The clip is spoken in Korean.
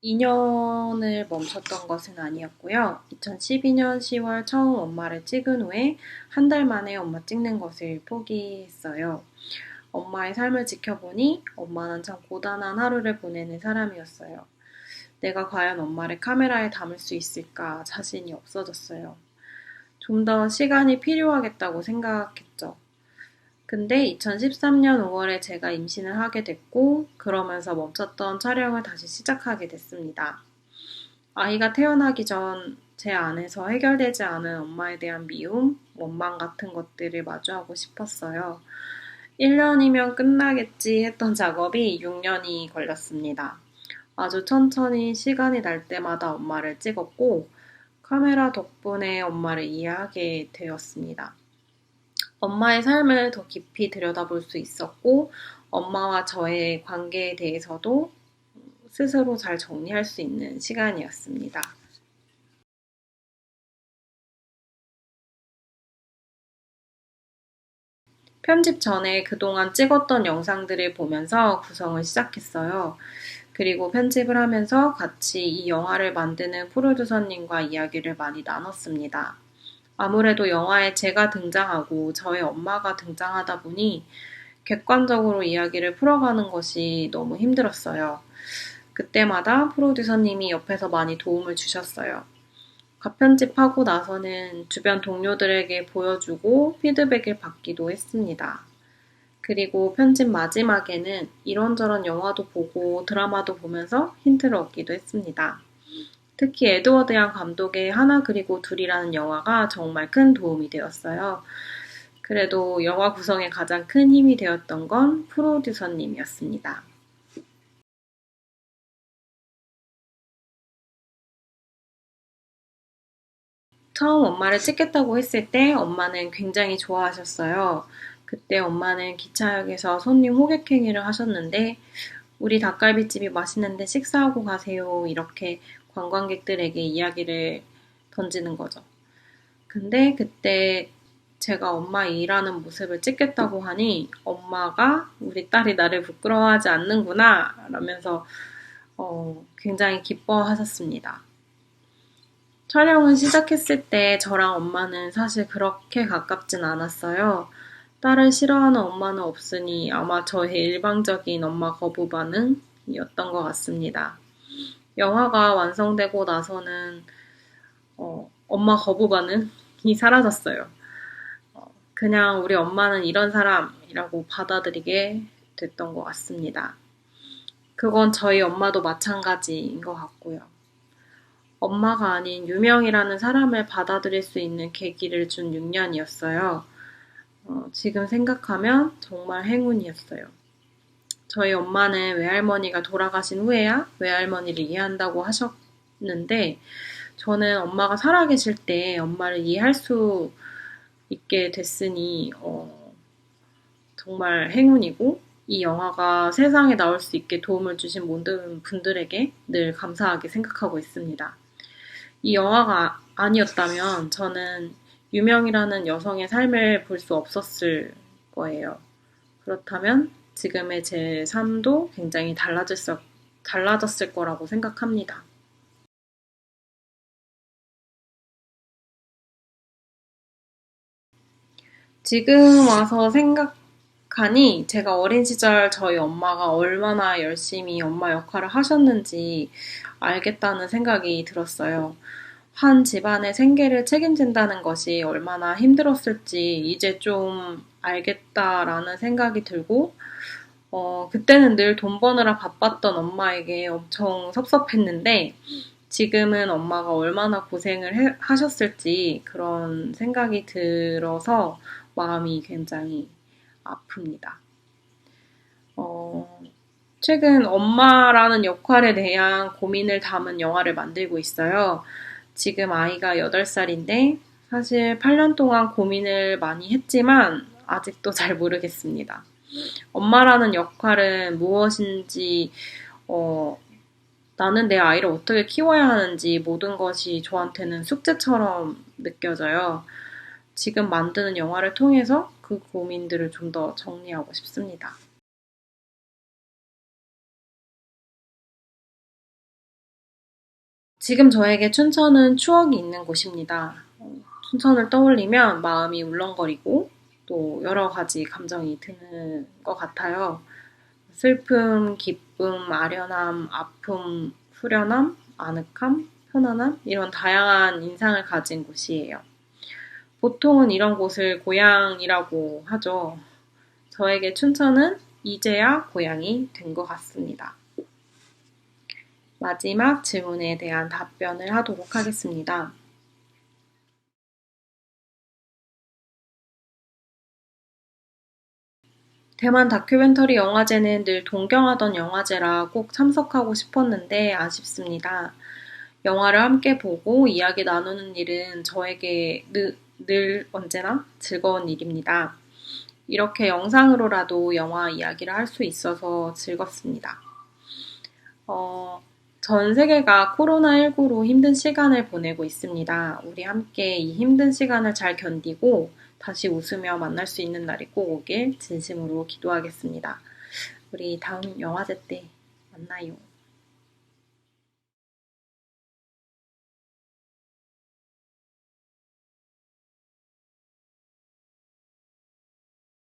2년을 멈췄던 것은 아니었고요. 2012년 10월 처음 엄마를 찍은 후에 한 달 만에 엄마 찍는 것을 포기했어요. 엄마의 삶을 지켜보니 엄마는 참 고단한 하루를 보내는 사람이었어요. 내가 과연 엄마를 카메라에 담을 수 있을까 자신이 없어졌어요. 좀 더 시간이 필요하겠다고 생각했죠. 근데 2013년 5월에 제가 임신을 하게 됐고, 그러면서 멈췄던 촬영을 다시 시작하게 됐습니다. 아이가 태어나기 전 제 안에서 해결되지 않은 엄마에 대한 미움, 원망 같은 것들을 마주하고 싶었어요. 1년이면 끝나겠지 했던 작업이 6년이 걸렸습니다. 아주 천천히 시간이 날 때마다 엄마를 찍었고, 카메라 덕분에 엄마를 이해하게 되었습니다. 엄마의 삶을 더 깊이 들여다볼 수 있었고, 엄마와 저의 관계에 대해서도 스스로 잘 정리할 수 있는 시간이었습니다. 편집 전에 그동안 찍었던 영상들을 보면서 구성을 시작했어요. 그리고 편집을 하면서 같이 이 영화를 만드는 프로듀서님과 이야기를 많이 나눴습니다. 아무래도 영화에 제가 등장하고 저의 엄마가 등장하다 보니 객관적으로 이야기를 풀어가는 것이 너무 힘들었어요. 그때마다 프로듀서님이 옆에서 많이 도움을 주셨어요. 가편집하고 나서는 주변 동료들에게 보여주고 피드백을 받기도 했습니다. 그리고 편집 마지막에는 이런저런 영화도 보고 드라마도 보면서 힌트를 얻기도 했습니다. 특히 에드워드 양 감독의 하나 그리고 둘이라는 영화가 정말 큰 도움이 되었어요. 그래도 영화 구성에 가장 큰 힘이 되었던 건 프로듀서님이었습니다. 처음 엄마를 찍겠다고 했을 때 엄마는 굉장히 좋아하셨어요. 그때 엄마는 기차역에서 손님 호객행위를 하셨는데 우리 닭갈비집이 맛있는데 식사하고 가세요. 이렇게 관광객들에게 이야기를 던지는 거죠. 근데 그때 제가 엄마 일하는 모습을 찍겠다고 하니 엄마가 우리 딸이 나를 부끄러워하지 않는구나 라면서 굉장히 기뻐하셨습니다. 촬영을 시작했을 때 저랑 엄마는 사실 그렇게 가깝진 않았어요. 딸을 싫어하는 엄마는 없으니 아마 저의 일방적인 엄마 거부 반응이었던 것 같습니다. 영화가 완성되고 나서는 엄마 거부 반응이 사라졌어요. 그냥 우리 엄마는 이런 사람이라고 받아들이게 됐던 것 같습니다. 그건 저희 엄마도 마찬가지인 것 같고요. 엄마가 아닌 유명이라는 사람을 받아들일 수 있는 계기를 준 6년이었어요. 지금 생각하면 정말 행운이었어요. 저희 엄마는 외할머니가 돌아가신 후에야 외할머니를 이해한다고 하셨는데, 저는 엄마가 살아계실 때 엄마를 이해할 수 있게 됐으니, 정말 행운이고, 이 영화가 세상에 나올 수 있게 도움을 주신 모든 분들에게 늘 감사하게 생각하고 있습니다. 이 영화가 아니었다면 저는 유명이라는 여성의 삶을 볼 수 없었을 거예요. 그렇다면 지금의 제 삶도 굉장히 달라졌을 거라고 생각합니다. 지금 와서 생각하니 제가 어린 시절 저희 엄마가 얼마나 열심히 엄마 역할을 하셨는지 알겠다는 생각이 들었어요. 한 집안의 생계를 책임진다는 것이 얼마나 힘들었을지 이제 좀 알겠다라는 생각이 들고, 그때는 늘 돈 버느라 바빴던 엄마에게 엄청 섭섭했는데, 지금은 엄마가 얼마나 하셨을지 그런 생각이 들어서 마음이 굉장히 아픕니다. 어, 최근 엄마라는 역할에 대한 고민을 담은 영화를 만들고 있어요. 지금 아이가 8살인데 사실 8년 동안 고민을 많이 했지만 아직도 잘 모르겠습니다. 엄마라는 역할은 무엇인지, 어, 나는 내 아이를 어떻게 키워야 하는지 모든 것이 저한테는 숙제처럼 느껴져요. 지금 만드는 영화를 통해서 그 고민들을 좀 더 정리하고 싶습니다. 지금 저에게 춘천은 추억이 있는 곳입니다. 춘천을 떠올리면 마음이 울렁거리고 또 여러 가지 감정이 드는 것 같아요. 슬픔, 기쁨, 아련함, 아픔, 후련함, 아늑함, 편안함 이런 다양한 인상을 가진 곳이에요. 보통은 이런 곳을 고향이라고 하죠. 저에게 춘천은 이제야 고향이 된 것 같습니다. 마지막 질문에 대한 답변을 하도록 하겠습니다. 대만 다큐멘터리 영화제는 늘 동경하던 영화제라 꼭 참석하고 싶었는데 아쉽습니다. 영화를 함께 보고 이야기 나누는 일은 저에게 늘 언제나 즐거운 일입니다. 이렇게 영상으로라도 영화 이야기를 할 수 있어서 즐겁습니다. 어, 전 세계가 코로나19로 힘든 시간을 보내고 있습니다. 우리 함께 이 힘든 시간을 잘 견디고 다시 웃으며 만날 수 있는 날이 꼭 오길 진심으로 기도하겠습니다. 우리 다음 영화제 때 만나요.